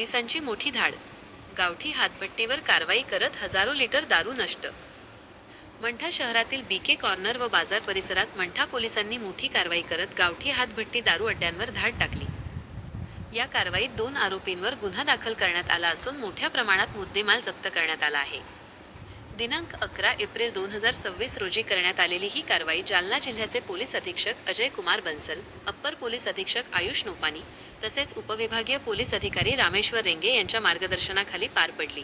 पोलिसांची मोठी धाड. गावठी हातभट्टीवर कारवाई करत हजारो लिटर दारू नष्ट. मंठा शहरातील बीके कॉर्नर व बाजार परिसरात मंठा पोलिसांनी मोठी कारवाई करत गावठी हातभट्टी दारू अड्ड्यांवर धाड टाकली. या कारवाईत 2 आरोपींवर गुन्हा दाखल करण्यात आला असून मोठ्या प्रमाणात मुद्देमाल जप्त करण्यात आला आहे. दिनांक 11 एप्रिल 2026 रोजी करण्यात आलेली ही कारवाई जालना जिल्ह्याचे पोलीस अधीक्षक अजय कुमार बन्सल, अप्पर पोलीस अधीक्षक आयुष नोपानी तसेच उपविभागीय पोलीस अधिकारी रामेश्वर रेंगे यांच्या मार्गदर्शनाखाली पार पडली.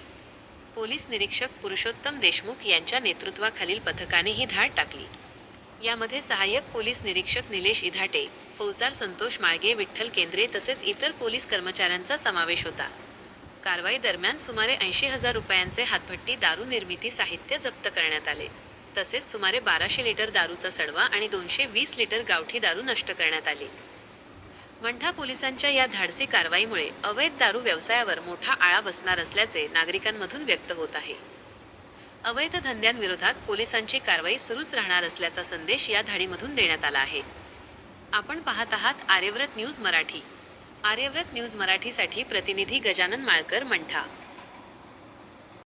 पोलीस निरीक्षक पुरुषोत्तम देशमुख यांच्या नेतृत्वाखालील पथकाने ही धाड टाकली. यामध्ये सहाय्यक पोलीस निरीक्षक निलेश इधाटे, फौजदार संतोष माळगे, विठ्ठल केंद्रे तसेच इतर पोलीस कर्मचाऱ्यांचा समावेश होता. कारवाई दरम्यान सुमारे 80,000 रुपयांचे हातभट्टी दारू निर्मिती साहित्य जप्त करण्यात आले. तसेच सुमारे 1200 लिटर दारूचा सडवा आणि 220 लिटर गावठी दारू नष्ट करण्यात आली. मंठा पोलिसांच्या या धाडसी कारवाईमुळे अवैध दारू व्यवसायावर मोठा आळा बसणार असल्याचे नागरिकांमधून व्यक्त होत आहे. अवैध धंद्यांविरोधात पोलिसांची कारवाई सुरूच राहणार असल्याचा संदेश या धाडीमधून देण्यात आला आहे. आपण पाहत आहात आर्यव्रत न्यूज मराठी. आर्यव्रत न्यूज मराठीसाठी प्रतिनिधी गजानन माळकर, मंठा.